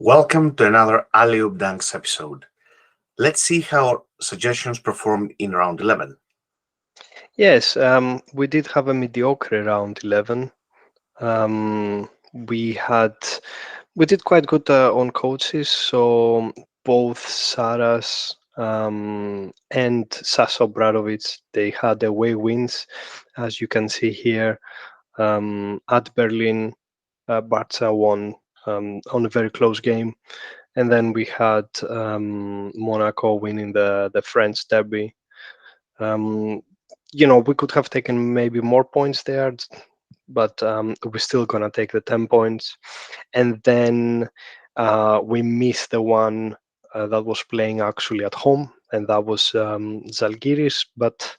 Welcome to another Alley Oop Dunks episode. Let's see how suggestions performed in round 11. Yes, we did have a mediocre round 11. Um, we had we did quite good on coaches, so both Saras and Sasa Obradovic, they had away wins, as you can see here. At Berlin, Barca won on a very close game, and then we had Monaco winning the French derby. Um, we could have taken maybe more points there, but we're still gonna take the 10 points. And then we missed the one that was playing actually at home, and that was Zalgiris. But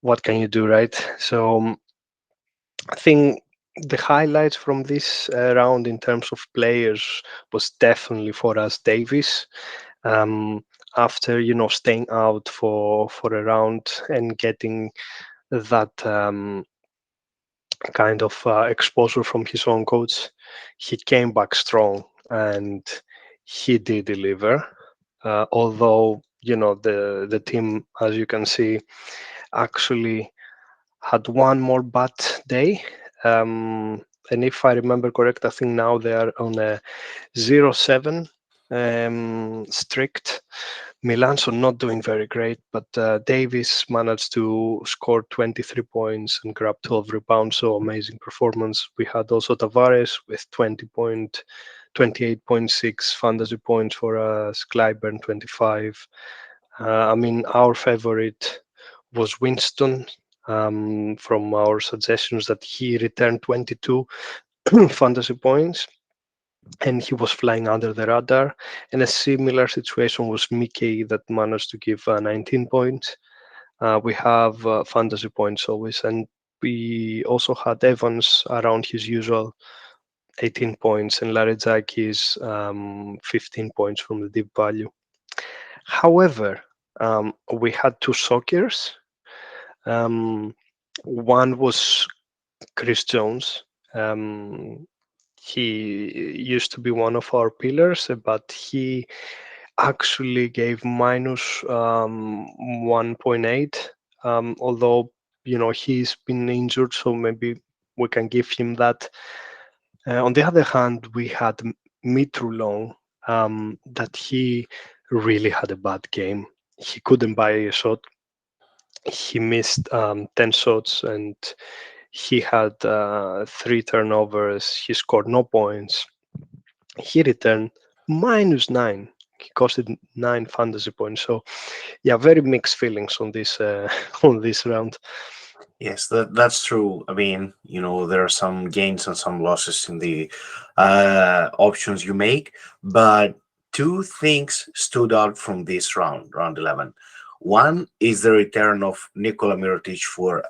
what can you do, right? So I think the highlights from this round in terms of players was definitely for us Davis. Um, After staying out for a round and getting that kind of exposure from his own coach, he came back strong and he did deliver. Although the team, as you can see, actually had one more bad day. And if I remember correct, I think now they are on a 0-7 strict. Milan, so not doing very great, but Davis managed to score 23 points and grab 12 rebounds, so amazing performance. We had also Tavares with 28.6 fantasy points for us, Clyburn 25. I mean, our favorite was Winston, from our suggestions that he returned 22 fantasy points and he was flying under the radar. And a similar situation was Mickey that managed to give 19 points. We have fantasy points always, and we also had Evans around his usual 18 points and Larizakis 15 points from the deep value. However, we had two sockers. Um, One was Chris Jones. He used to be one of our pillars, but he actually gave minus 1.8. Although he's been injured, so maybe we can give him that. On the other hand, we had Mitrulong, that he really had a bad game. He couldn't buy a shot. He missed 10 shots and he had three turnovers. He scored no points. He returned -9. He costed 9 fantasy points. So yeah, very mixed feelings on this on this round. Yes, that's true. I mean, there are some gains and some losses in the options you make, but two things stood out from this round 11. One is the return of Nikola Mirotic for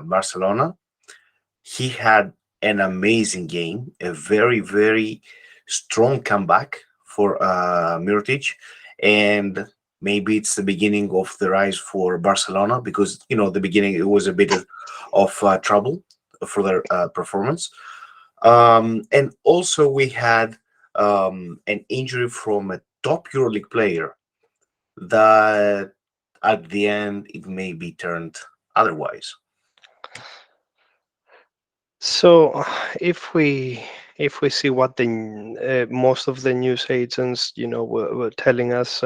Barcelona. He had an amazing game, a very, very strong comeback for Mirotic, and maybe it's the beginning of the rise for Barcelona because the beginning it was a bit of trouble for their performance, and also we had an injury from a top EuroLeague player that at the end it may be turned otherwise. So if we see what the most of the news agents were telling us,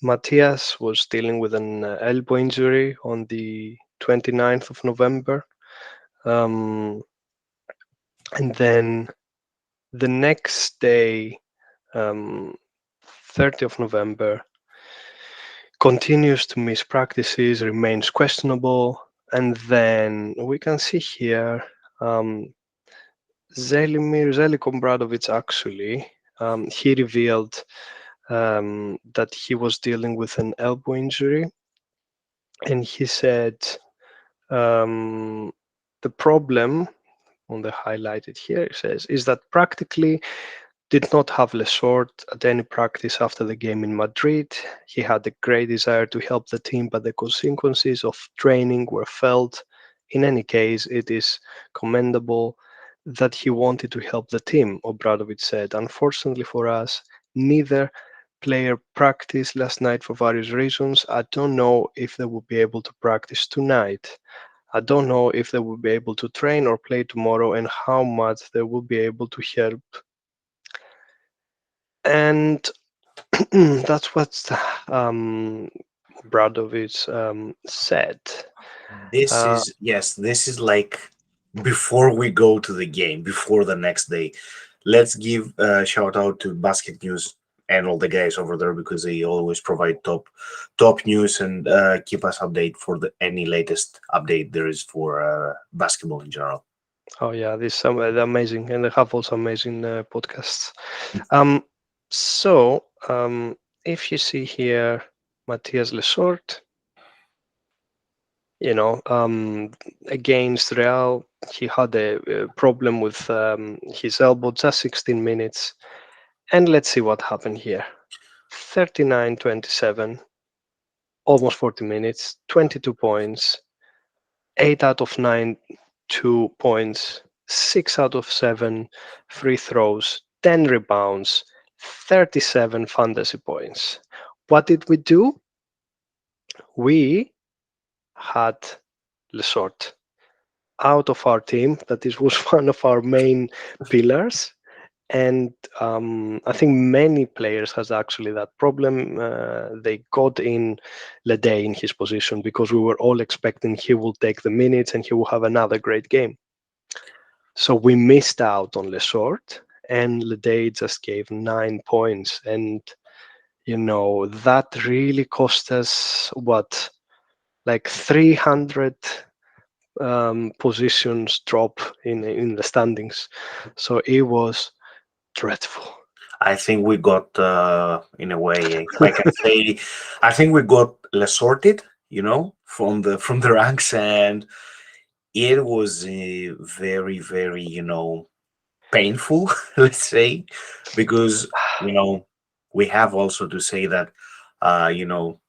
Matthias was dealing with an elbow injury on the 29th of November. Um, and then the next day, um, 30th of November, continues to miss practices, remains questionable. And then we can see here Zelimir Zelikombradovic actually, he revealed that he was dealing with an elbow injury. And he said um, the problem on the highlighted here, it says, is that practically did not have Lessort at any practice after the game in Madrid. He had a great desire to help the team, but the consequences of training were felt. In any case, it is commendable that he wanted to help the team, Obradovic said. Unfortunately for us, neither player practiced last night for various reasons. I don't know if they will be able to practice tonight. I don't know if they will be able to train or play tomorrow and how much they will be able to help. And that's what Bradovic said. This Uh, is, yes, this is like before we go to the game, before the next day. Let's give a shout out to Basket News and all the guys over there because they always provide top news and keep us update for the any latest update there is for basketball in general. oh yeah, this some amazing, and they have also amazing podcasts. Um, so if you see here, Matthias Lesort, you know, against Real, he had a problem with his elbow, just 16 minutes. And let's see what happened here. 39-27, almost 40 minutes, 22 points, 8 out of 9 2 points, 6 out of 7 free throws, 10 rebounds, 37 fantasy points. What did we do? We had Lesort out of our team. That this was one of our main pillars. And I think many players has actually that problem. They got in Lede in his position because we were all expecting he will take the minutes and he will have another great game. So we missed out on Lesort, and Lede just gave 9 points. And, you know, that really cost us what, like 300 positions drop in the standings. So it was dreadful. I think we got, in a way, if I can say, I think we got less sorted, from the ranks, and it was very, painful, let's say, because we have also to say that, uh, you know,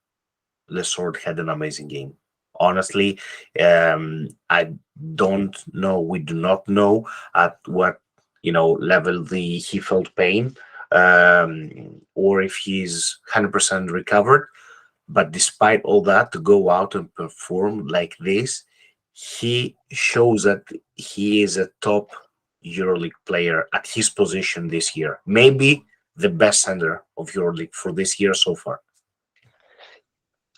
Lesort had an amazing game. Honestly, I don't know. We do not know at what level the he felt pain, or if he's 100% recovered. But despite all that, to go out and perform like this, he shows that he is a top EuroLeague player at his position this year. Maybe the best center of EuroLeague for this year so far.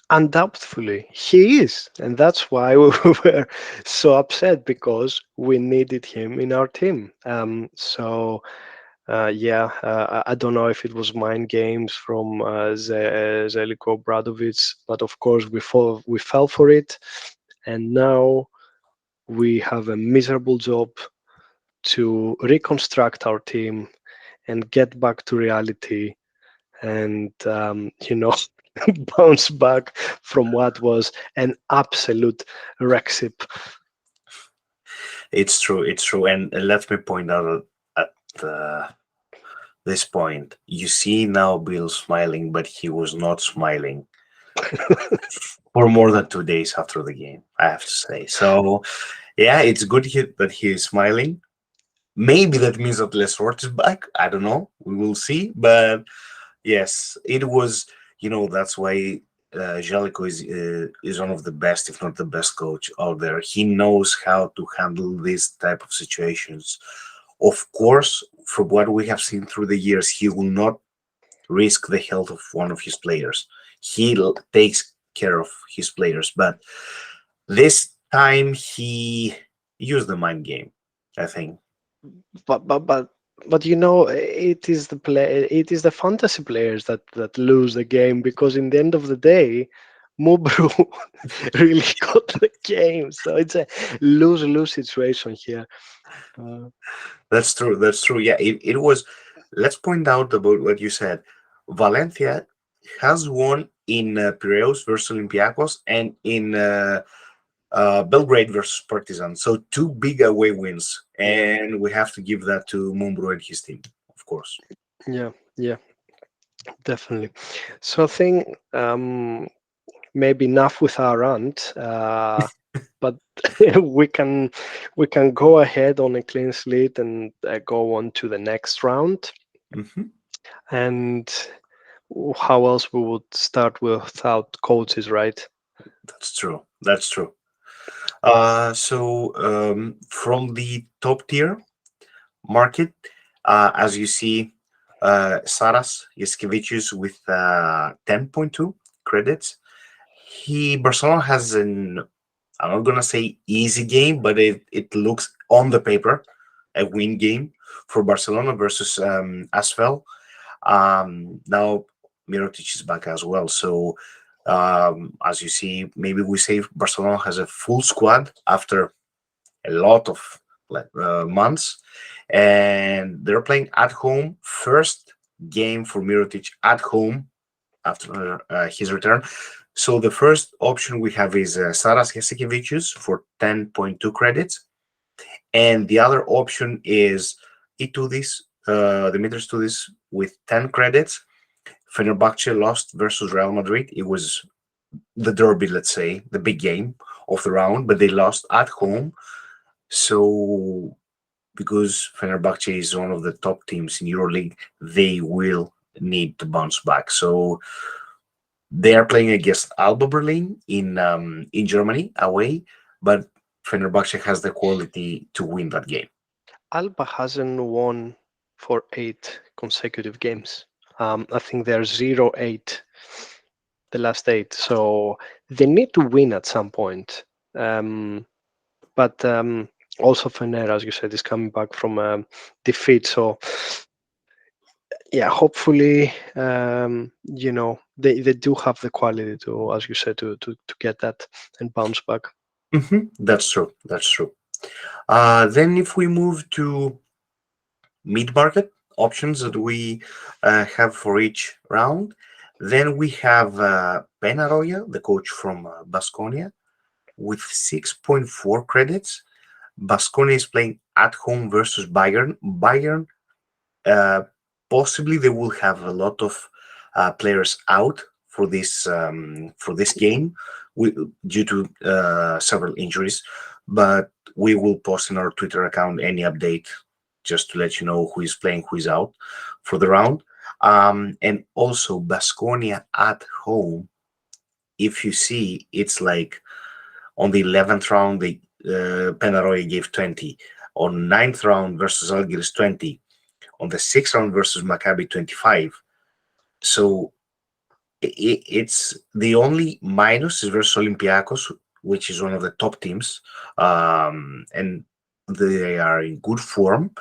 Undoubtedly, he is. And that's why we were so upset because we needed him in our team. Yeah, I don't know if it was mind games from Zeliko Bradovic, but of course we fell for it. And now we have a miserable job to reconstruct our team and get back to reality and bounce back from what was an absolute wreckship. It's true. It's true. And let me point out at this point, you see now Bill smiling, but he was not smiling for more than 2 days after the game, I have to say. So, yeah, it's good that he is smiling. Maybe that means that Lesort is back. I don't know. We will see. But yes, it was. That's why Jellico is one of the best, if not the best coach out there. He knows how to handle these type of situations. Of course, from what we have seen through the years, he will not risk the health of one of his players. He takes care of his players, but this time he used the mind game, I think. But it is the fantasy players that lose the game, because in the end of the day, Mubru really got the game. So it's a lose-lose situation here. Uh, That's true. That's true. Yeah, it was. Let's point out about what you said. Valencia has won in Piraeus versus Olympiacos and in Belgrade versus Partizan. So two big away wins, yeah, and we have to give that to Mumbro and his team, of course. yeah, definitely. So I think maybe enough with our rant. but we can we can go ahead on a clean slate and go on to the next round. Hmm. And how else we would start without coaches, right? That's true. That's true. From the top tier market, as you see, Saras Jaskevicius with 10.2 credits. Barcelona has an, I'm not gonna say easy game, but it looks on the paper a win game for Barcelona versus Asvel. Now Mirotic is back as well, so as you see, maybe we say Barcelona has a full squad after a lot of months, and they're playing at home. First game for Mirotic at home after his return. So the first option we have is Saras Jasikevicius for 10.2 credits, and the other option is Itudis, Dimitris Tudis with 10 credits. Fenerbahce lost versus Real Madrid. It was the derby, let's say, the big game of the round, but they lost at home. So because Fenerbahce is one of the top teams in Euroleague, they will need to bounce back. So they are playing against Alba Berlin in Germany away, but Fenerbahce has the quality to win that game. Alba hasn't won for 8 consecutive games. I think they're 0-8 the last 8, so they need to win at some point. But also Fener, as you said, is coming back from defeat. So yeah, hopefully, they do have the quality to, as you said, to get that and bounce back. That's true. That's true. Then if we move to mid-market options that we have for each round, then we have Penaroya, the coach from Basconia, with 6.4 credits. Basconia is playing at home versus Bayern. Bayern, uh, possibly they will have a lot of players out for this game due to several injuries, but we will post in our Twitter account any update just to let you know who is playing, who is out for the round. And also Basconia at home. If you see, it's like on the 11th round, the Penaroya gave 20. On ninth round versus Algiers, 20. On the sixth round versus Maccabi, 25. So it's the only minus is versus Olympiacos, which is one of the top teams, and they are in good form.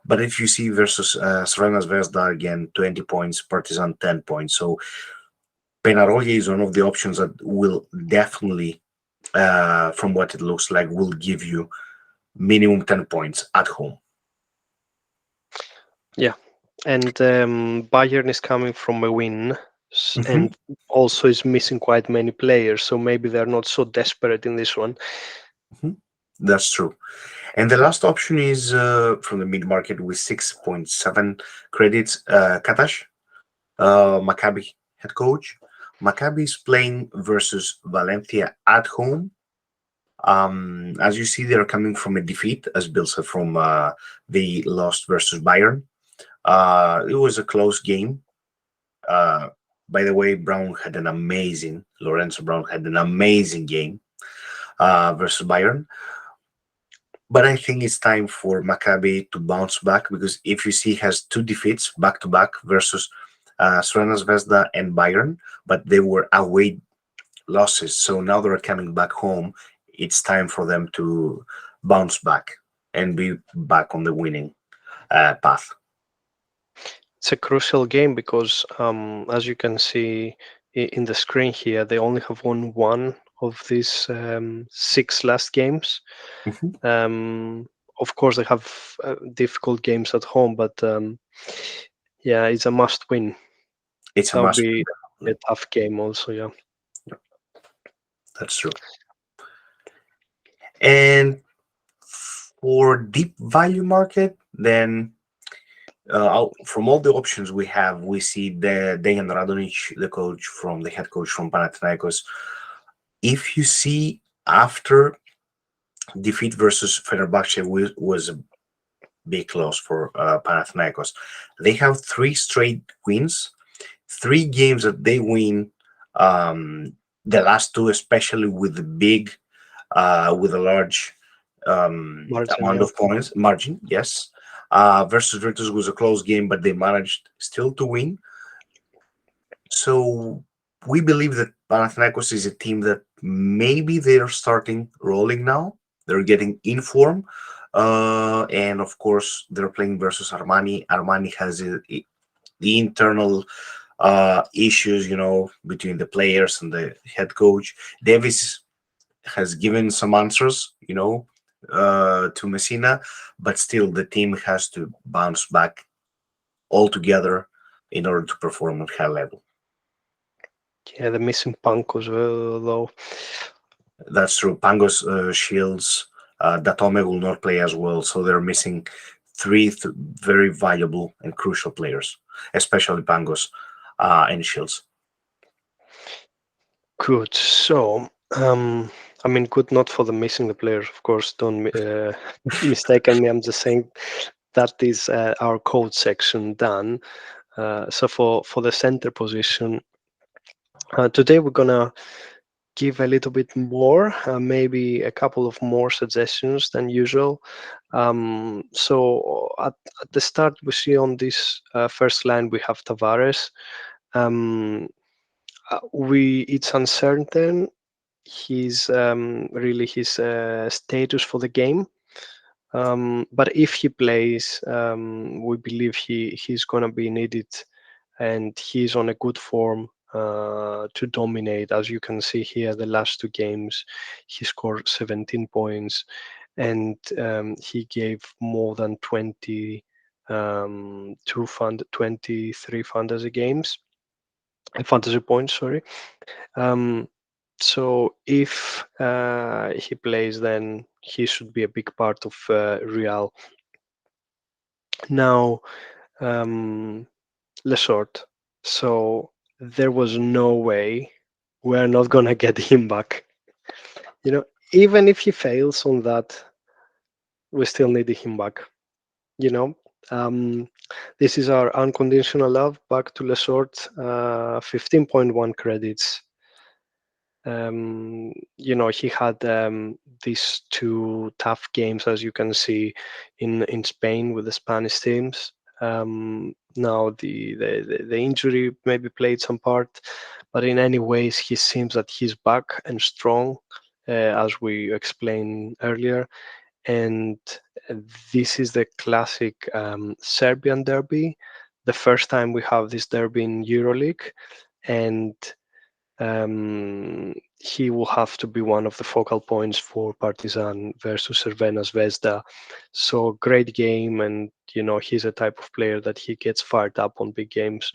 But if you see versus Crvena Zvezda again, 20 points, Partizan 10 points. So Penaroya is one of the options that will definitely, from what it looks like, will give you minimum 10 points at home. Yeah, and Bayern is coming from a win, Mhm. and also is missing quite many players, so maybe they're not so desperate in this one. Mhm. That's true. And the last option is from the mid market with 6.7 credits, Katash, Maccabi head coach. Maccabi is playing versus Valencia at home. As you see, they're coming from a defeat, as Bill said, from the lost versus Bayern. It was a close game. Uh, by the way, Lorenzo Brown had an amazing game versus Bayern. But I think it's time for Maccabi to bounce back because if you see, has two defeats back to back versus Crvena Zvezda and Bayern, but they were away losses. So now they're coming back home. It's time for them to bounce back and be back on the winning path. It's a crucial game because, as you can see in the screen here, they only have won one of these 6 last games. Mhm. Of course, they have difficult games at home, but yeah, it's a must win. It's a That would must. be a Definitely. tough game, also. Yeah. That's true. And for deep value market, then from all the options we have, we see the Dejan Radonic, the head coach from Panathinaikos. If you see after defeat versus Fenerbahce was a big loss for Panathinaikos. They have three straight wins, three games that they win. Um, the last two, especially with the big, with a large Martin, amount yeah. of points margin. Yes, versus Virtus was a close game, but they managed still to win. So we believe that Panathinaikos is a team that maybe they're starting rolling now. They're getting in form. And of course, they're playing versus Armani. Armani has the internal issues, between the players and the head coach. Davis has given some answers, to Messina, but still the team has to bounce back altogether in order to perform at high level. Yeah, the missing Pankos though. That's true. Pangos, Shields, Datome will not play as well, so they're missing three very valuable and crucial players, especially Pangos and Shields. Good. So, I mean, good not for the missing the players, of course. Don't mistaken me. I'm just saying that is our code section done. So for the center position, today we're gonna give a little bit more, maybe a couple of more suggestions than usual. So at the start, we see on this first line we have Tavares. Um, we it's uncertain his really his status for the game. But if he plays, we believe he's gonna be needed, and he's on a good form to dominate. As you can see here, the last two games, he scored 17 points, and he gave more than 23 fantasy games, fantasy points. Sorry. Um, so if he plays, then he should be a big part of Real. Now, um, Lessort. So there was no way we're not gonna get him back. Even if he fails on that, we still need him back. You know, um, this is our unconditional love back to Lessort. 15.1 credits. He had these two tough games, as you can see, in Spain with the Spanish teams. Now the injury maybe played some part, but in any ways, he seems that he's back and strong, as we explained earlier. And this is the classic Serbian derby, the first time we have this derby in Euroleague, and he will have to be one of the focal points for Partizan versus Cervena Zvezda. So great game, and he's a type of player that he gets fired up on big games.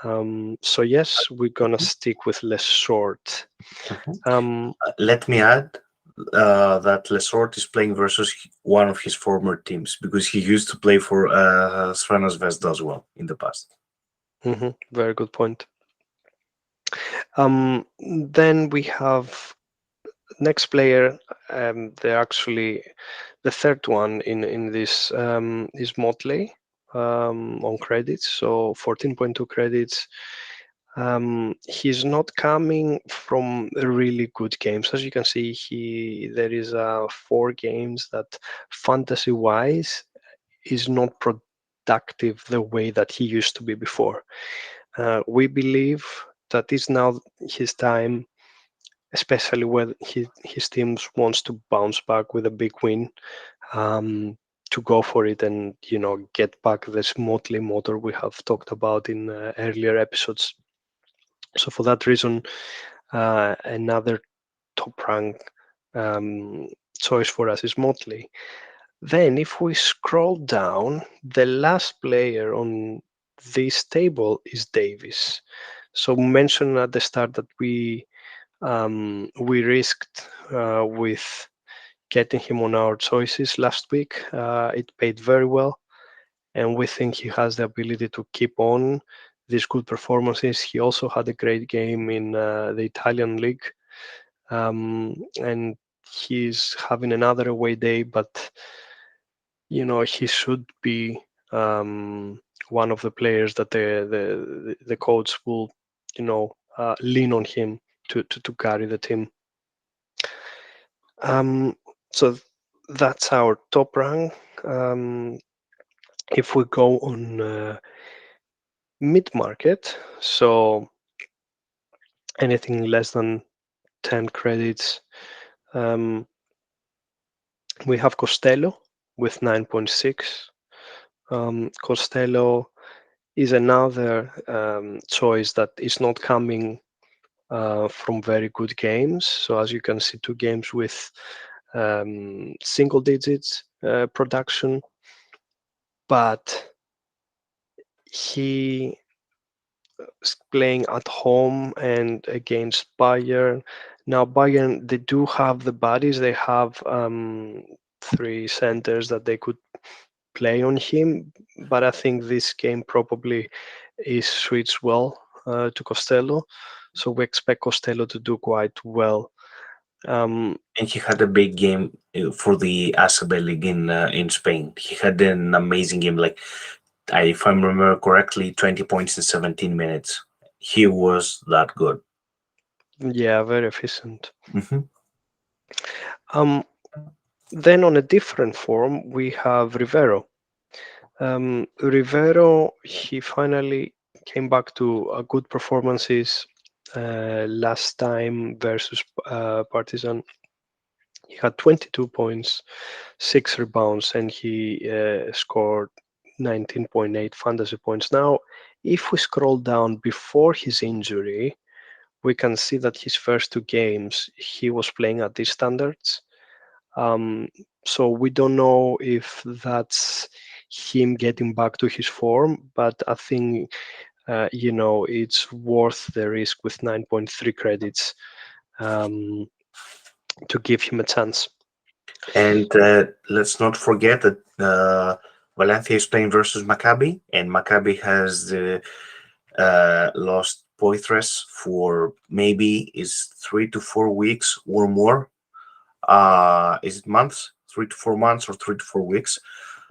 So yes, we're gonna Mhm, stick with less short. mhm. Um, Let me add that Lesort is playing versus one of his former teams because he used to play for Srana Zvezda as well in the past. Very good point. Then we have next player. They're actually the third one in this is Motley on credits, so 14.2 credits. He's not coming from really good games. As you can see, there is 4 games that fantasy wise is not productive the way that he used to be before. We believe that is now his time, especially when his teams wants to bounce back with a big win, um, to go for it and get back the smoothly motor we have talked about in earlier episodes. So for that reason, another top rank choice for us is Motley. Then if we scroll down, the last player on this table is Davis. So mentioned at the start that we risked with getting him on our choices last week. It paid very well, and we think he has the ability to keep on these good performances. He also had a great game in the Italian league, and he's having another away day, but he should be one of the players that the coach will lean on him to carry the team. So that's our top rank. If we go on mid-market, so anything less than 10 credits, we have Costello with 9.6. Costello is another choice that is not coming from very good games. So as you can see, 2 games with single digits production, but he is playing at home and against Bayern. Now Bayern, they do have the bodies. They have 3 centers that they could play on him, but I think this game probably is suits well to Costello. So we expect Costello to do quite well. And he had a big game for the ACB League in Spain. He had an amazing game, like if I remember correctly, 20 points in 17 minutes. He was that good. Yeah, very efficient. Mhm. Then on a different form, we have Rivero. Rivero, he finally came back to good performances last time versus Partizan. He had 22 points, 6 rebounds, and he scored 19.8 fantasy points. Now, if we scroll down before his injury, we can see that his first 2 games, he was playing at these standards. So we don't know if that's him getting back to his form, but I think it's worth the risk with 9.3 credits to give him a chance. And let's not forget that Valencia is playing versus Maccabi, and Maccabi has lost Poitras for maybe is 3 to 4 weeks or more. Is it months? 3 to 4 months or 3 to 4 weeks?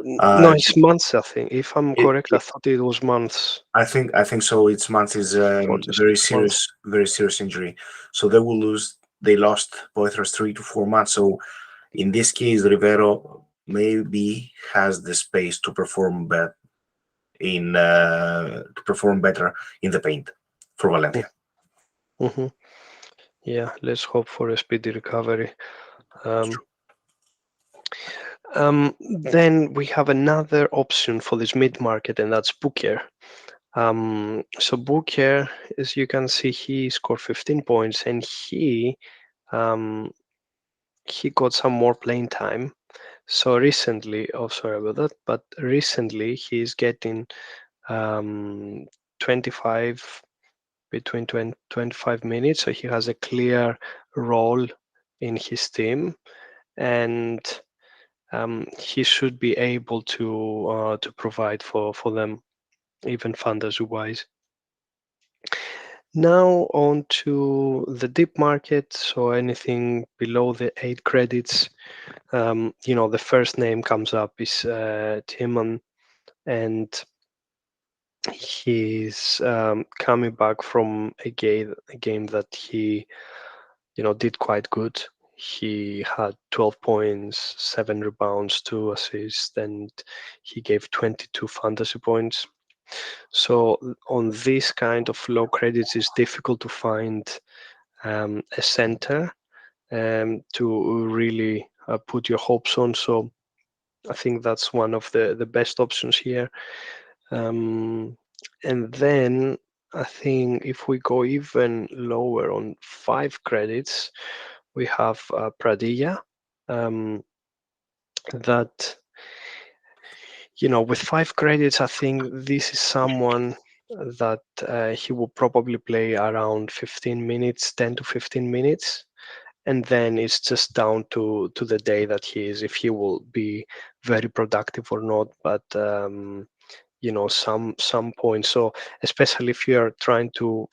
No, it's months, I think. If I'm It, correct, I thought it was months. I think so. It's months is Or just months. very serious injury. So they will lose. They lost Poitras 3 to 4 months. So in this case, Rivero maybe has the space to perform better in the paint for Valencia. Mm-hmm. Yeah, let's hope for a speedy recovery. Then we have another option for this mid-market, and that's Booker. So Booker, as you can see, he scored 15 points, and um, he got some more playing time. So recently, oh sorry about that, but recently he's getting 25 between 20, 25 minutes. So he has a clear role in his team, and he should be able to provide for them, even fantasy wise. Now on to the deep market. So anything below the 8 credits, the first name comes up is Timon, and he's coming back from a game that he did quite good. He had 12 points, 7 rebounds, 2 assists, and he gave 22 fantasy points. So on this kind of low credits, it's difficult to find a center to really put your hopes on. So I think that's one of the best options here. And then I think if we go even lower on 5 credits, we have Pradilla. That with 5 credits, I think this is someone that he will probably play around 15 minutes, 10 to 15 minutes, and then it's just down to the day that he is, if he will be very productive or not. But some points. So especially if you are trying to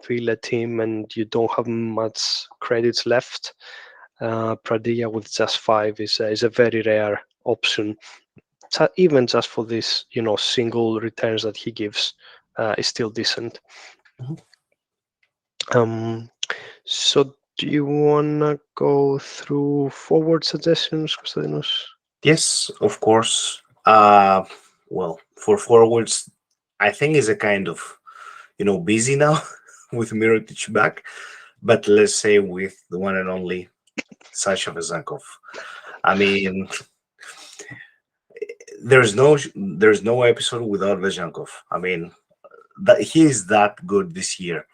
fill a team and you don't have much credits left, Pradilla with just 5 is a very rare option. Even just for this, single returns that he gives, is still decent. Mhm. Um, so do you wanna go through forward suggestions, Konstantinos? Yes, of course. Well, for forwards, I think is a kind of busy now with Mirotic back, but let's say with the one and only Sasha Vezankov. I mean, there's no episode without Vezankov. I mean, that he is that good this year,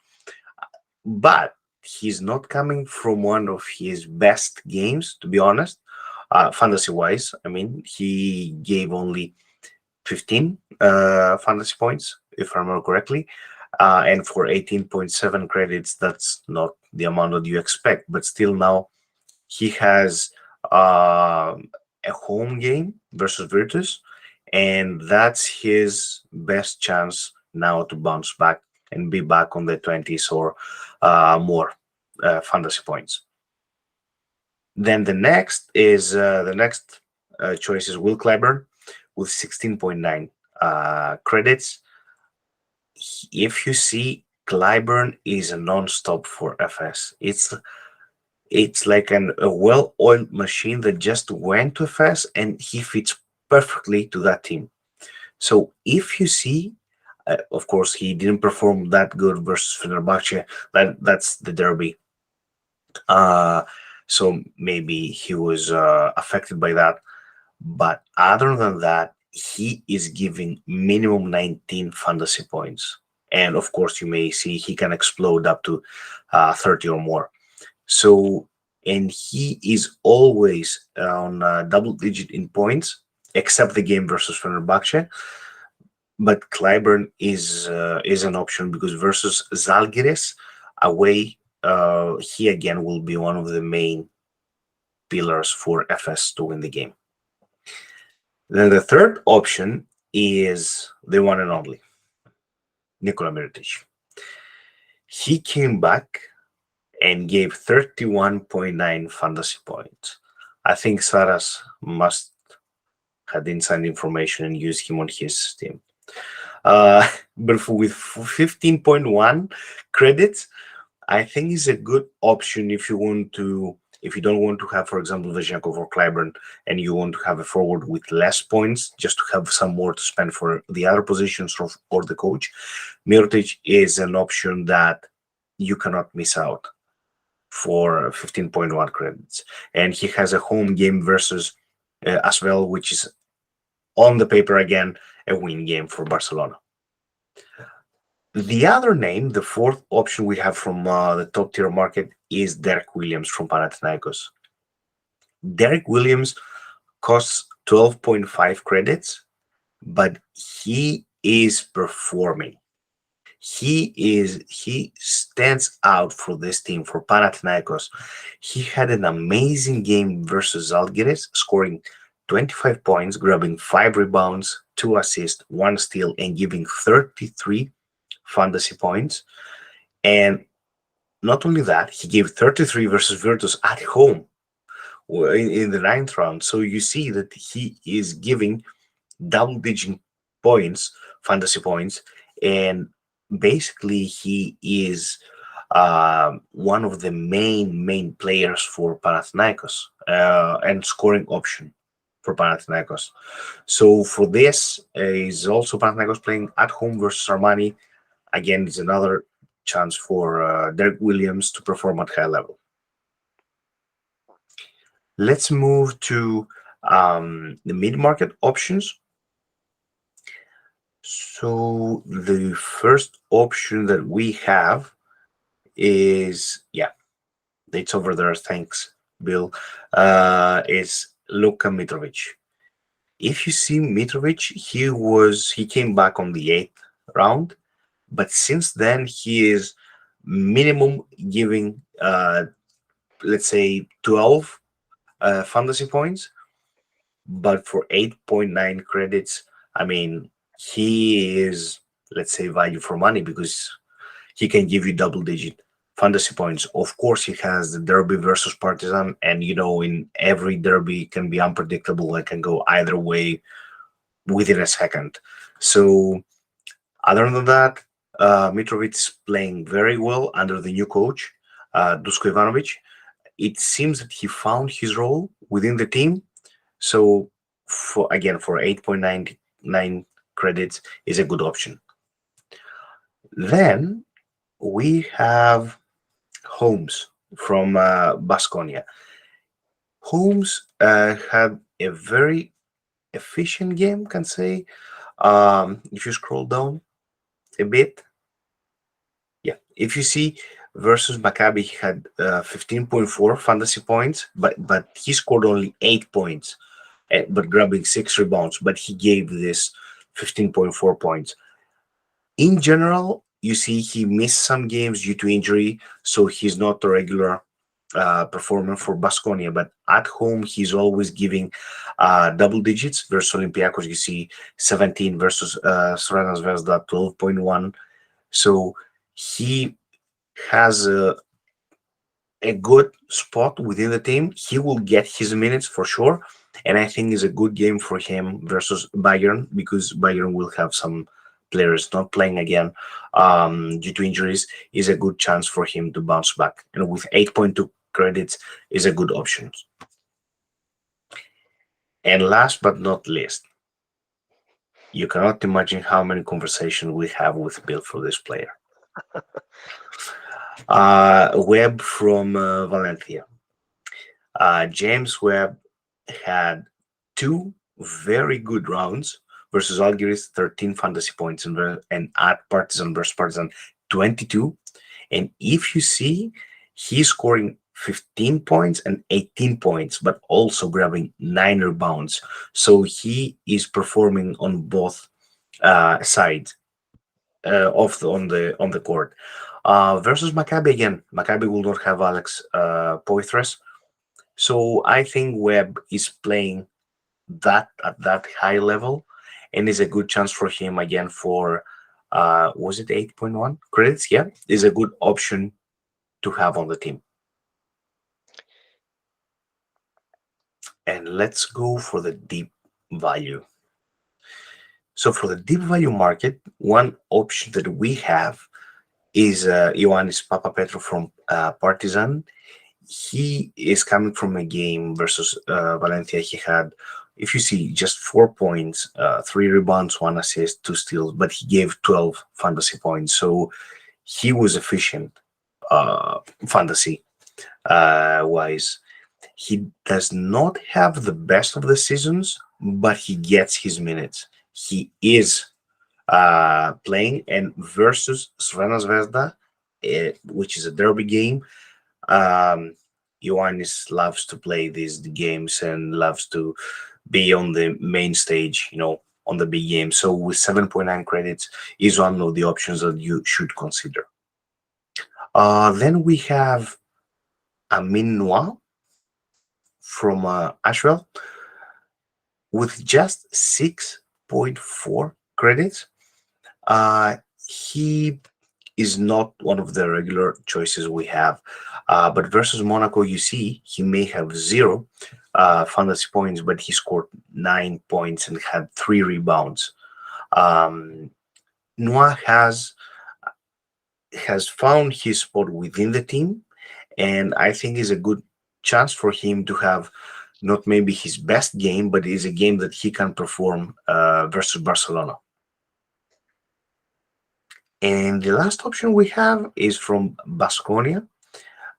but he's not coming from one of his best games, to be honest. Fantasy wise, I mean, he gave only 15 fantasy points, if I remember correctly. And for 18.7 credits, that's not the amount that you expect. But still, now he has a home game versus Virtus, and that's his best chance now to bounce back and be back on the 20s or more fantasy points. Then the next choice is Will Clyburn with 16.9 credits. If you see, Clyburn is a non-stop for FS. It's like a well-oiled machine that just went to FS, and he fits perfectly to that team. So if you see, of course, he didn't perform that good versus Fenerbahce. That's the derby. Uh, so maybe he was affected by that. But other than that, he is giving minimum 19 fantasy points. And of course, you may see he can explode up to 30 or more. So, and he is always on double digit in points, except the game versus Fenerbahce. But Clyburn is an option because versus Zalgiris away, he again will be one of the main pillars for FS to win the game. Then the third option is the one and only Nikola Mirotic. He came back and gave 31.9 fantasy points. I think Saras must have inside information and use him on his team. But with 15.1 credits, I think is a good option if you don't want to have, for example, Vazhenkov or Clyburn, and you want to have a forward with less points, just to have some more to spend for the other positions or the coach. Mirotic is an option that you cannot miss out for 15.1 credits. And he has a home game versus as well, which is on the paper again, a win game for Barcelona. The other name, the fourth option we have from the top tier market is Derek Williams from Panathinaikos. Derek Williams costs 12.5 credits, but he is performing. He stands out for this team, for Panathinaikos. He had an amazing game versus Zalgiris, scoring 25 points, grabbing 5 rebounds, 2 assists, 1 steal, and giving 33 fantasy points. And not only that, he gave 33 versus Virtus at home in the ninth round. So you see that he is giving double-digit points, fantasy points, and basically he is one of the main players for Panathinaikos and scoring option for Panathinaikos. So for this is also Panathinaikos playing at home versus Armani. Again, it's another chance for Derek Williams to perform at high level. Let's move to the mid-market options. So the first option that we have is, yeah, it's over there. Thanks, Bill. Is Luka Mitrovic. If you see Mitrovic, he came back on the 8th round, but since then he is minimum giving let's say 12 fantasy points, but for 8.9 credits, I mean, he is, let's say, value for money because he can give you double digit fantasy points. Of course, he has the derby versus Partizan, and in every derby can be unpredictable. It can go either way within a second. So, other than that, Mitrovic is playing very well under the new coach, Dusko Ivanovic. It seems that he found his role within the team. So, for 8.99 credits is a good option. Then we have Holmes from Basconia. Holmes had a very efficient game, can say. If you scroll down a bit, yeah, if you see versus Maccabi, he had 15.4 fantasy points, but he scored only 8 points, but grabbing 6 rebounds. But he gave this 15.4 points. In general, you see he missed some games due to injury, so he's not a regular performer for Basconia. But at home, he's always giving double digits versus Olympiacos. You see 17 versus Crvena Zvezda 12.1. So he has a good spot within the team. He will get his minutes for sure. And I think it's a good game for him versus Bayern, because Bayern will have some players not playing again due to injuries. Is a good chance for him to bounce back. And with 8.2 credits is a good option. And last but not least, you cannot imagine how many conversations we have with Bill for this player. Webb from Valencia. James Webb had two very good rounds versus Algiers, 13 fantasy points, and at Partizan versus Partizan, 22. And if you see, he's scoring 15 points and 18 points, but also grabbing 9 rebounds. So he is performing on both sides on the court. Versus Maccabi again, Maccabi will not have Alex Poitras. So I think Webb is playing that at that high level, and is a good chance for him again for was it 8.1 credits? Yeah, is a good option to have on the team. And let's go for the deep value. So for the deep value market, one option that we have is Ioannis Papapetro from Partizan. He is coming from a game versus Valencia. He had, if you see, just 4 points, 3 rebounds, 1 assist, 2 steals, but he gave 12 fantasy points. So he was efficient fantasy wise. He does not have the best of the seasons, but he gets his minutes. He is playing, and versus Crvena Zvezda, which is a derby game. Ioannis loves to play these games and loves to be on the main stage, on the big game. So with 7.9 credits is one of the options that you should consider. Then we have Amin Noir from Ashwell with just 6.4 credits. He is not one of the regular choices we have. But versus Monaco, you see, he may have 0 fantasy points, but he scored 9 points and had 3 rebounds. Noah has found his spot within the team, and I think is a good chance for him to have not maybe his best game, but is a game that he can perform versus Barcelona. And the last option we have is from Basconia.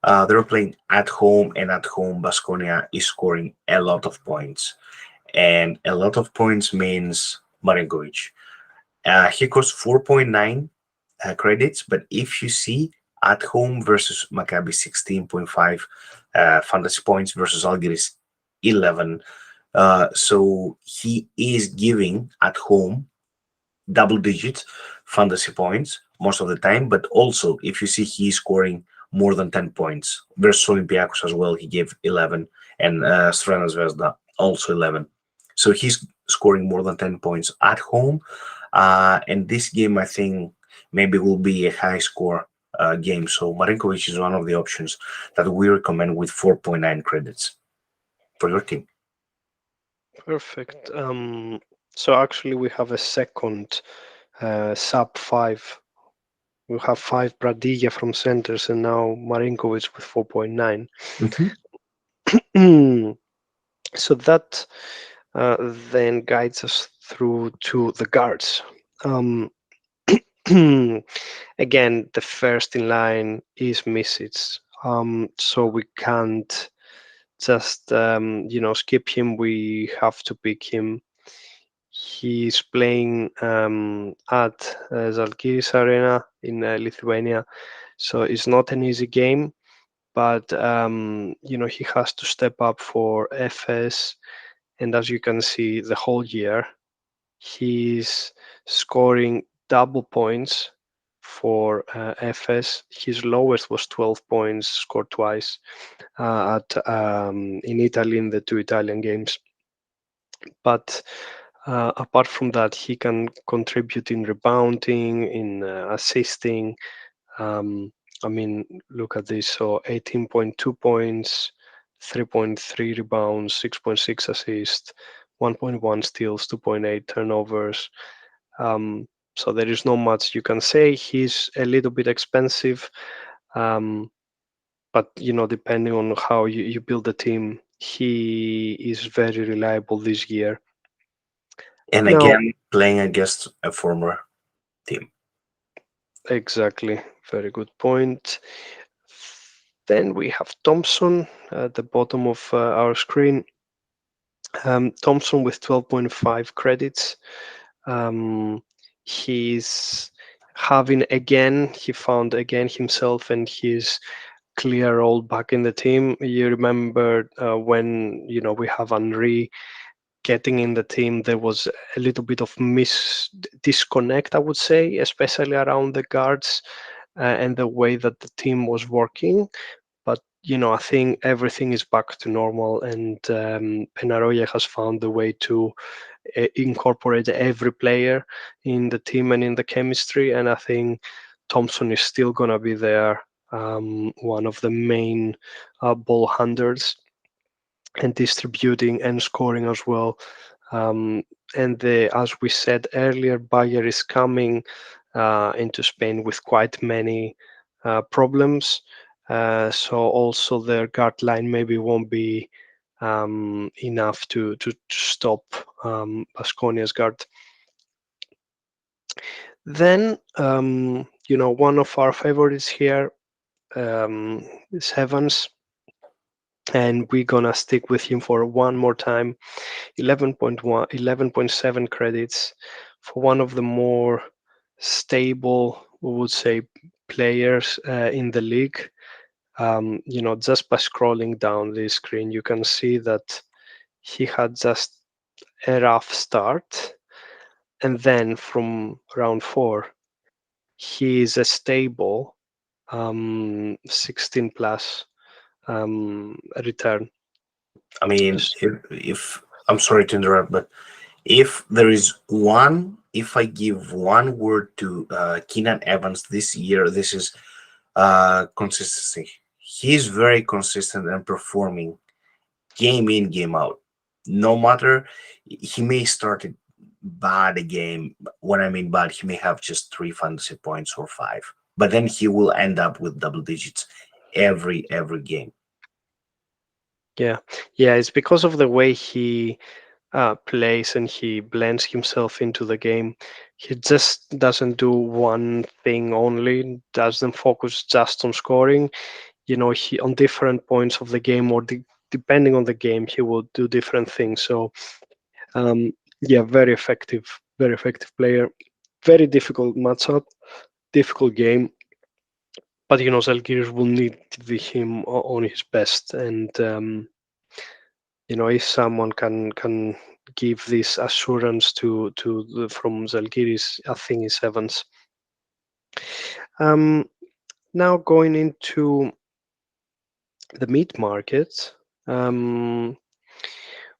They're playing at home, and at home, Basconia is scoring a lot of points. And a lot of points means Marinkovic. He costs 4.9 credits, but if you see at home versus Maccabi, 16.5 fantasy points versus Algiers, 11. So he is giving at home double digits fantasy points most of the time, but also if you see he's scoring more than 10 points versus Olympiacos as well, he gave 11, and Crvena Zvezda also 11. So he's scoring more than 10 points at home, and this game I think maybe will be a high score game. So Marinkovic is one of the options that we recommend with 4.9 credits for your team. Perfect. So actually, we have a second sub five. We have five Bradilla from centers, and now Marinkovic with 4.9. Mhm. So that then guides us through to the guards. Um, Again, the first in line is Misic. So we can't just skip him. We have to pick him. He's playing at Zalgiris Arena in Lithuania, so it's not an easy game. But he has to step up for FS, and as you can see, the whole year he's scoring double points for FS. His lowest was 12 points, scored twice at in Italy in the two Italian games. But apart from that, he can contribute in rebounding, in assisting. Um, I mean, look at this. So 18.2 points, 3.3 rebounds, 6.6 assists, 1.1 steals, 2.8 turnovers. So there is not much you can say. He's a little bit expensive, um, but depending on how you build the team, he is very reliable this year. And Now, again, playing against a former team. exactly, very good point. Then we have Thompson at the bottom of our screen. Thompson with 12.5 credits. Um, he's he found again himself and his clear role back in the team. You remember when we have Henri getting in the team, there was a little bit of disconnect, I would say, especially around the guards and the way that the team was working. But I think everything is back to normal, and Penaroya has found the way to incorporate every player in the team and in the chemistry. And I think Thompson is still gonna be there, one of the main ball handlers, and distributing and scoring as well. Um, and as we said earlier, Bayer is coming into Spain with quite many problems. So also their guard line maybe won't be enough to stop Baskonia's guard. Then one of our favorites here is Evans, and we're gonna stick with him for one more time. 11.1, 11.7 credits for one of the more stable, we would say, players in the league. Just by scrolling down the screen, you can see that he had just a rough start, and then from round four, he is a stable 16 plus return. I mean, if I'm sorry to interrupt, but if there is one, if I give one word to Keenan Evans this year, this is consistency. He's very consistent and performing game in, game out. No matter, he may start it bad a game. When I mean bad, he may have just 3 fantasy points or five, but then he will end up with double digits every game. Yeah, yeah, it's because of the way he plays and he blends himself into the game. He just doesn't do one thing only, doesn't focus just on scoring. He on different points of the game or depending on the game, he will do different things. So, um, yeah, very effective player. Very difficult matchup, difficult game. But Zalgiris will need him on his best, and if someone can give this assurance from Zalgiris, I think it's Evans. Um, Now going into the meat market, um,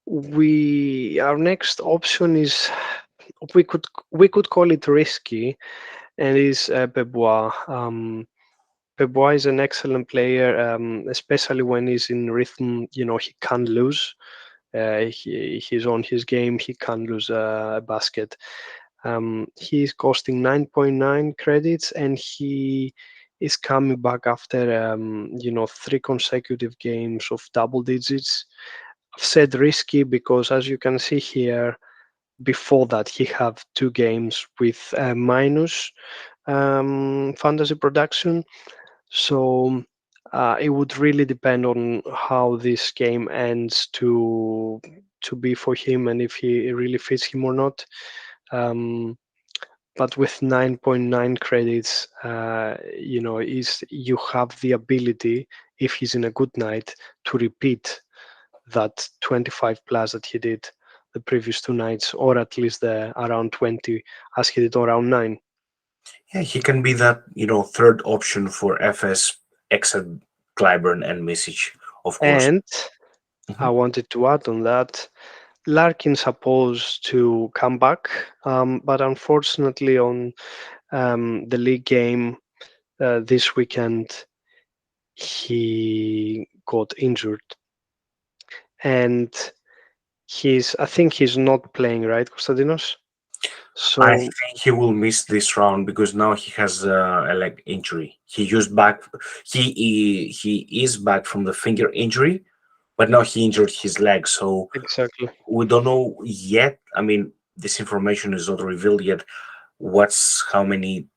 our next option is we could call it risky, and is Bebois. Pebois is an excellent player, especially when he's in rhythm. He can't lose. He's on his game. He can't lose a basket. He's costing 9.9 credits, and he is coming back after 3 consecutive games of double digits. I've said risky because, as you can see here, before that he have 2 games with minus fantasy production. So it would really depend on how this game ends to be for him and if he it really fits him or not. Um, but with 9.9 credits, is you have the ability, if he's in a good night, to repeat that 25 plus that he did the previous 2 nights, or at least the around 20 as he did around 9. Yeah, he can be that, third option for FS, except Clyburn and Message, of course. And I Mhm. wanted to add on that Larkin's supposed to come back, but unfortunately, on the league game this weekend, he got injured, and I think he's not playing, right, Konstantinos? I So think he will miss this round because now he has a leg injury. He is back from the finger injury, but now he injured his leg. So exactly. we don't know yet. I mean, this information is not revealed yet. What's how many,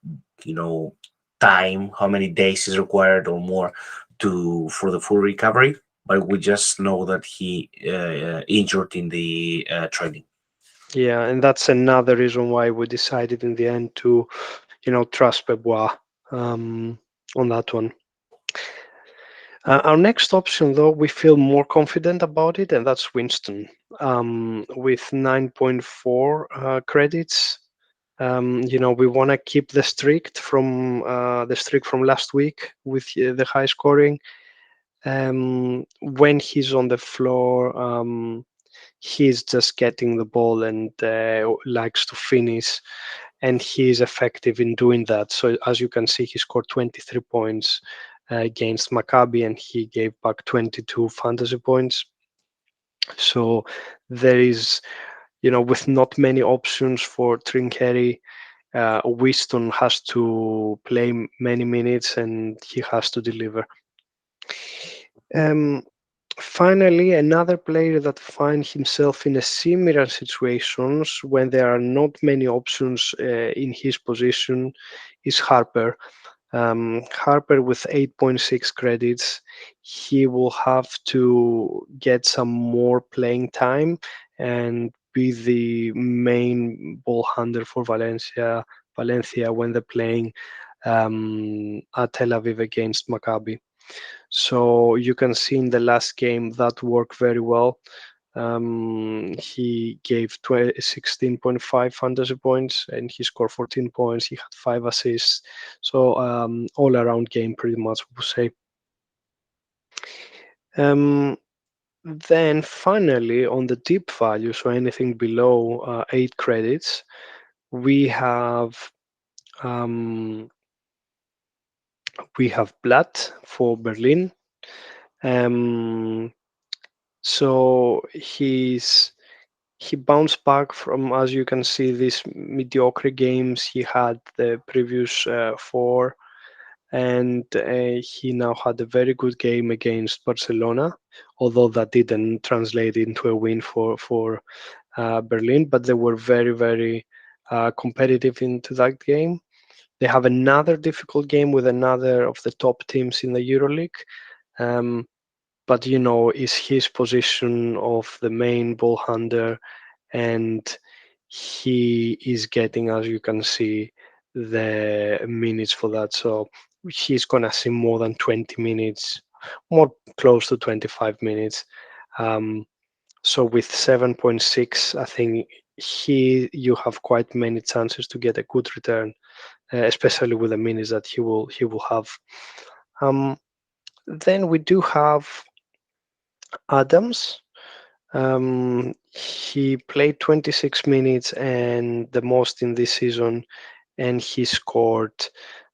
you know, how many days is required or more to for the full recovery. But we just know that he injured in the training. Yeah, and that's another reason why we decided in the end to, trust Pebois on that one. Our next option, though, we feel more confident about it, and that's Winston with 9.4 credits. We want to keep the streak from last week with the high scoring. When he's on the floor, he's just getting the ball and likes to finish, and he's effective in doing that. So as you can see, he scored 23 points against Maccabi, and he gave back 22 fantasy points. So there is, with not many options for Trinkery, Winston has to play many minutes and he has to deliver. Um, Finally, another player that finds himself in a similar situations when there are not many options in his position is Harper. Harper with 8.6 credits, he will have to get some more playing time and be the main ball handler for Valencia when they're playing at Tel Aviv against Maccabi. So you can see in the last game that worked very well. He gave 16.5 fantasy points and he scored 14 points. He had 5 assists. So all around game, pretty much, we would say. Um, then finally, on the deep value, so anything below 8 credits, we have um, Blatt for Berlin. Um, so he bounced back from, as you can see, these mediocre games he had the previous 4, and he now had a very good game against Barcelona, although that didn't translate into a win for Berlin, but they were very, very competitive into that game. They have another difficult game with another of the top teams in the Euroleague. Um, but is his position of the main ball handler, and he is getting, as you can see, the minutes for that. So he's gonna see more than 20 minutes, more close to 25 minutes. Um, so with 7.6, I think you have quite many chances to get a good return, especially with the minutes that he will have. Um, then we do have Adams. He played 26 minutes and the most in this season, and he scored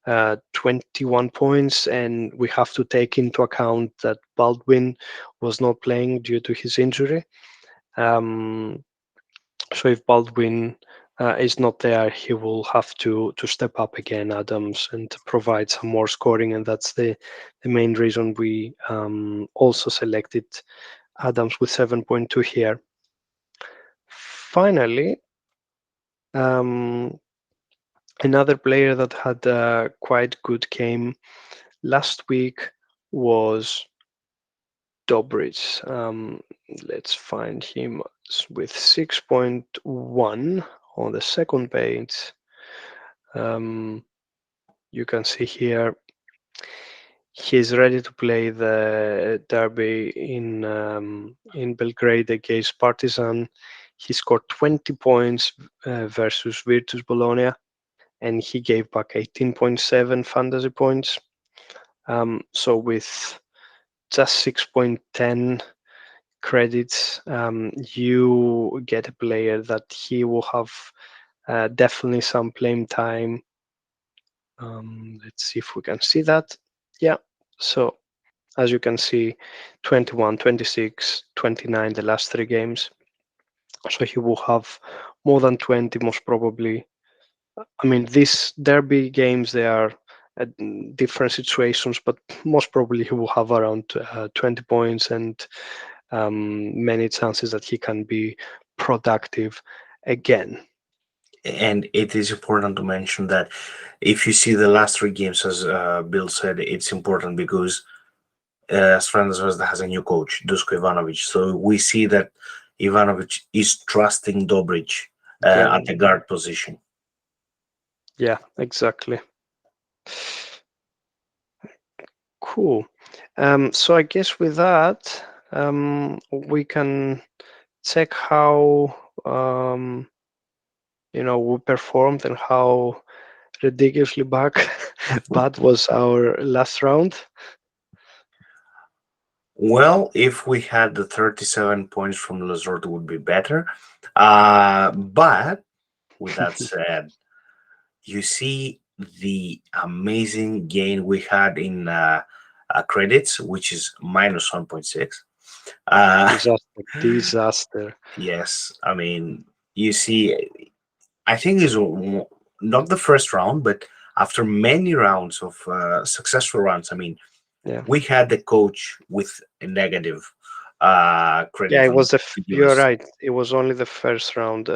21 points, and we have to take into account that Baldwin was not playing due to his injury. Um, so if Baldwin is not there, he will have to step up again, Adams, and provide some more scoring, and that's the main reason we also selected Adams with 7.2 here. Finally, another player that had a quite good game last week was Dobrich. Let's find him with 6.1 on the second page. You can see here he's ready to play the derby in Belgrade against Partizan. He scored 20 points versus Virtus Bologna, and he gave back 18.7 fantasy points. So with just 6.10 credits, you get a player that he will have definitely some playing time. Let's see if we can see that. Yeah, so as you can see, 21, 26, 29 the last 3 games. So he will have more than 20 most probably. I mean, these derby games, they are at different situations, but most probably he will have around 20 points and many chances that he can be productive again. And it is important to mention that if you see the last 3 games, as Bill said, it's important because Stranda Zvezda has a new coach, Dusko Ivanovic. So we see that Ivanovic is trusting Dobrich Yeah, at the guard position. yeah, exactly. Cool. So I guess with that, we can check how we performed and how ridiculously bad was our last round. Well, if we had the 37 points from Lessort, it would be better. But with that said, you see the amazing gain we had in credits, which is minus 1.6. Disaster, disaster. Yes, I mean, you see, I think it's not the first round, but after many rounds of successful rounds, I mean, Yeah, we had the coach with a negative yeah. credit It on was you're us. right. It was only the first round.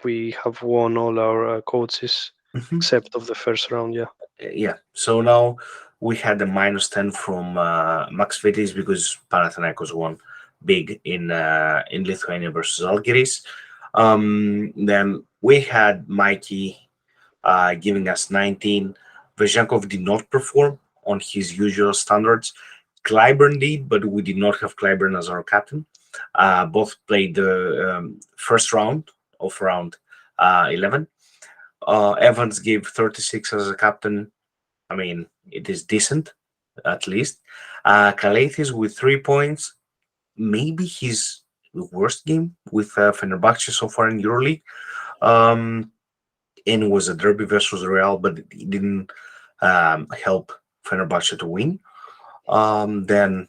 We have won all our coaches Mhm. except of the first round. Yeah, Yeah, so now we had a minus 10 from Max Vitis because Panathinaikos won big in Lithuania versus Algiris. Then we had Mikey giving us 19. Vezhenkov did not perform on his usual standards. Clyburn did, but we did not have Clyburn as our captain. Both played the first round of round 11. Evans gave 36 as a captain. I mean, it is decent, at least. Kalaitis with 3 points. Maybe his worst game with Fenerbahce so far in Euroleague. Um, and it was a derby versus Real, but it didn't help Fenerbahce to win. Then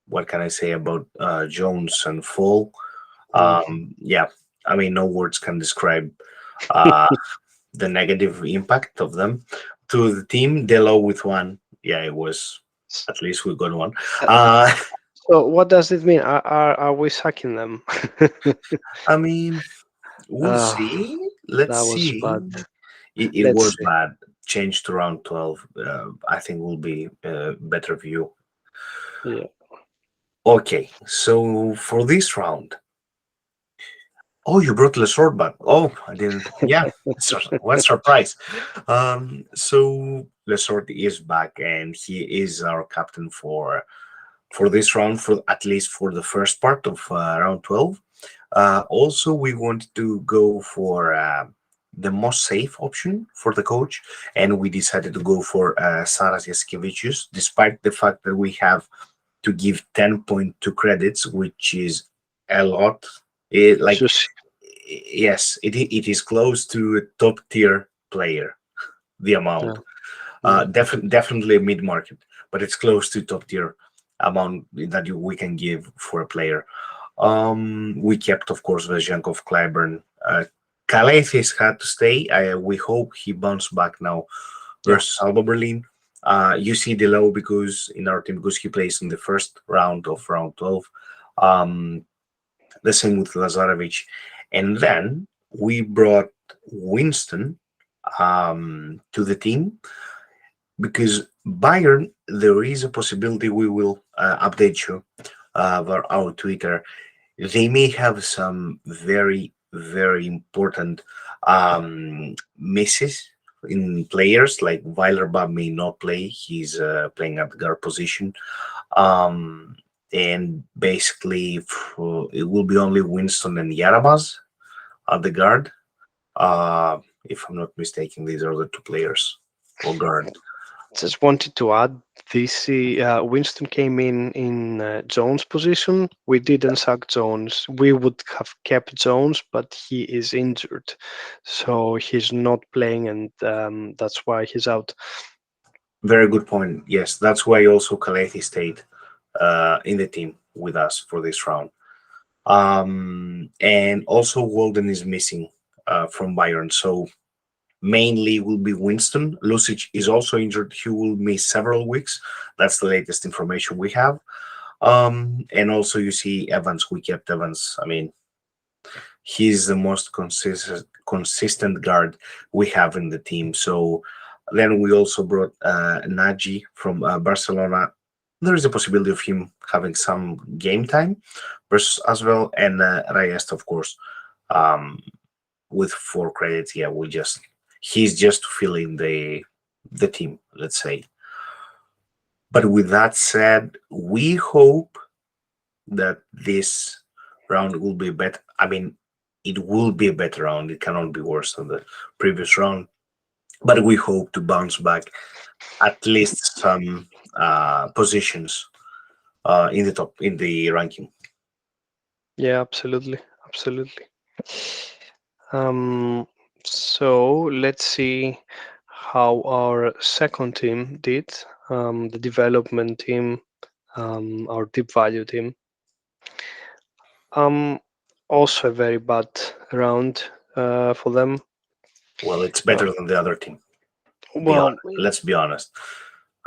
what can I say about Jones and Fall? mm. Yeah, I mean, no words can describe uh, the negative impact of them to the team. Delo with one. Yeah, it was. At least we got one. Uh, Uh, so what does it mean? Are we sacking them? I mean, we'll Ah, see. Let's that was see. bad. It Let's was see. bad. Change to round 12. I think will be a better view. Yeah. Okay, so for this round, oh, you brought Lessort back. Oh, I didn't. Yeah, what surprise. So Lessort is back, and he is our captain for this round, for at least for the first part of round 12. Also, we want to go for the most safe option for the coach, and we decided to go for Saras Yaskevicius, despite the fact that we have to give 10.2 credits, which is a lot. Like, Just yes, it is close to a top tier player, the yeah. amount. Mm. Definitely mid market, but it's close to top tier amount that we can give for a player. We kept, of course, Vejankov, Clyburn. Kaleithis had to stay. We hope he bounces back now Yeah, versus Alba Berlin. You see Delo because in our team because he plays in the first round of round 12. Um, the same with Lazarevic, and then we brought Winston to the team because Bayern. There is a possibility we will update you over our Twitter. They may have some very important misses in players, like Weilerbach may not play. He's playing at the guard position. Um, and basically, it will be only Winston and Yarabaz at the guard. If I'm not mistaken, these are the two players for guard. just wanted to add this. Winston came in Jones' position. We didn't sack Jones. We would have kept Jones, but he is injured, so he's not playing, and that's why he's out. Very good point. Yes, that's why also Kalethi stayed in the team with us for this round. And also Walden is missing from Bayern. So mainly will be Winston. Lucic is also injured. He will miss several weeks. That's the latest information we have. And also you see Evans. We kept Evans. I mean, he's the most consistent guard we have in the team. So then we also brought Nagy from Barcelona. There is a possibility of him having some game time versus as well, and Reyes, of course, um, with 4 credits. Yeah, we just he's just filling the team, let's say. But with that said, we hope that this round will be better. I mean, it will be a better round. It cannot be worse than the previous round. But we hope to bounce back at least some positions in the top in the ranking. Yeah, absolutely, absolutely. Um, so let's see how our second team did. The development team, our deep value team. Um, Also a very bad round for them. Well, it's Uh, better than the other team. well, Let's be honest.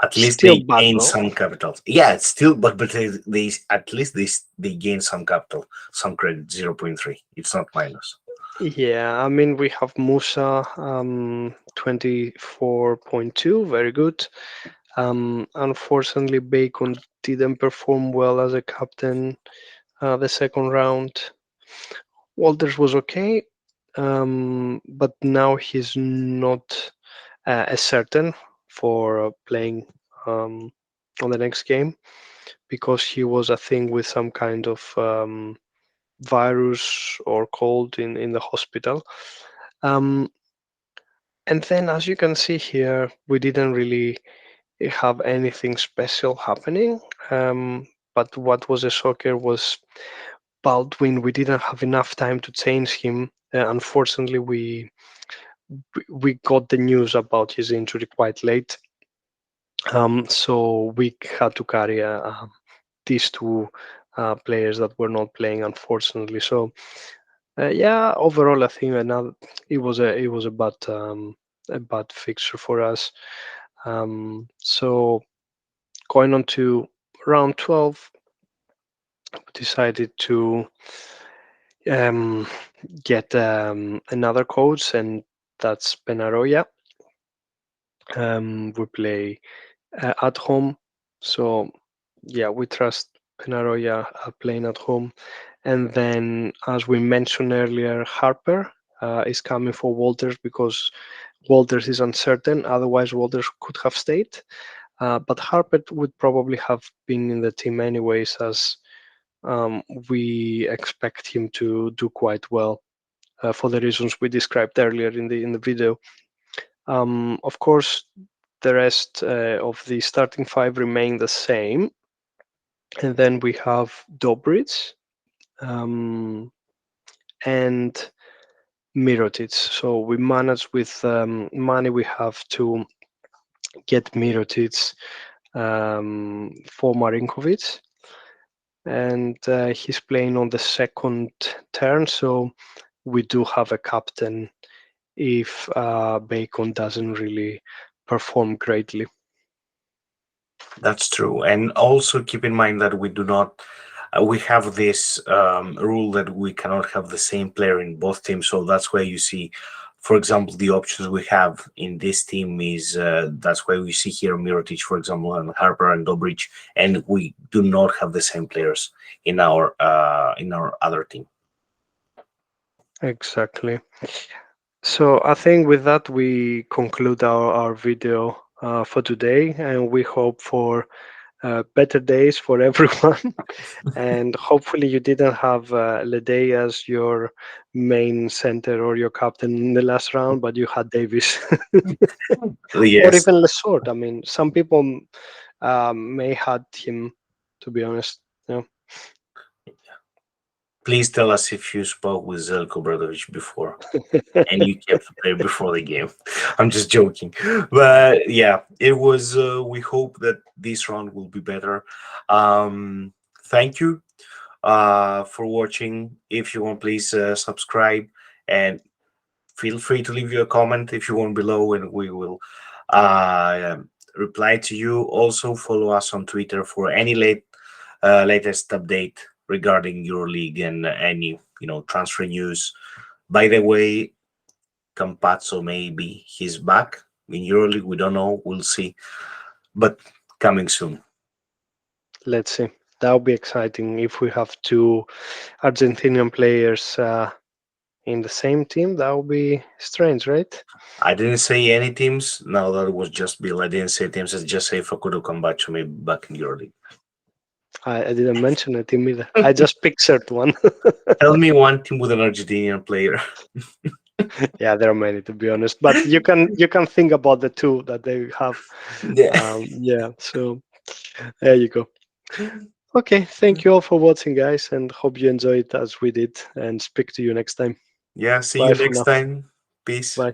At least still they bad gain though. some capital. Yeah, it's still, but they at least they gain some capital, some credit, 0.3. It's not minus. Yeah, I mean we have Musa 24.2, very good. Unfortunately, Bacon didn't perform well as a captain the second round. Walters was okay, but now he's not as certain for playing on the next game because he was, I think, with some kind of virus or cold in the hospital. Um, and then, as you can see here, we didn't really have anything special happening. But what was a shocker was Baldwin. We didn't have enough time to change him. Unfortunately, we got the news about his injury quite late, so we had to carry these two players that were not playing, unfortunately. So yeah, overall, I think another it was a bad fixture for us. So going on to round 12, we decided to um, get another coach, and that's Penaroya. We play at home, so yeah, we trust Penaroya playing at home. And then, as we mentioned earlier, Harper is coming for Walters because Walters is uncertain. Otherwise, Walters could have stayed. But Harper would probably have been in the team anyways, as we expect him to do quite well for the reasons we described earlier in the video. Of course, the rest of the starting five remain the same, and then we have Dobrich and Mirotic. So we manage with money we have to get Mirotic for Marinkovic, and he's playing on the second turn, so we do have a captain if Bacon doesn't really perform greatly. That's true. And also keep in mind that we do not, we have this rule that we cannot have the same player in both teams. So that's why you see, for example, the options we have in this team is that's why we see here Mirotic, for example, and Harper and Dobrich, and we do not have the same players in our other team. Exactly. So I think with that we conclude our video for today, and we hope for better days for everyone. And hopefully you didn't have Lede as your main center or your captain in the last round, but you had Davis or Yes. even Lesort. I mean, some people may had him, to be honest. Yeah. Please tell us if you spoke with Zelko Bradovic before and you kept the player before the game. I'm just joking. But yeah, it was, we hope that this round will be better. Thank you for watching. If you want, please subscribe and feel free to leave your comment if you want below, and we will reply to you. Also, follow us on Twitter for any latest update regarding EuroLeague and any transfer news. By the way, Campazzo maybe he's back in EuroLeague. We don't know. We'll see, but coming soon. Let's see. That would be exciting if we have two Argentinian players in the same team. That would be strange, right? I didn't say any teams. No, that was just Bill. I didn't say teams. I just say Facundo Campazzo maybe back in EuroLeague. I didn't mention a team either. I just pictured one. Tell me one team with an Argentinian player. Yeah, there are many to be honest, but you can think about the two that they have. Yeah. Yeah, so there you go. Okay, thank you all for watching, guys, and hope you enjoyed as we did. And speak to you next time. Yeah. See Bye you for next now. time. Peace. Bye.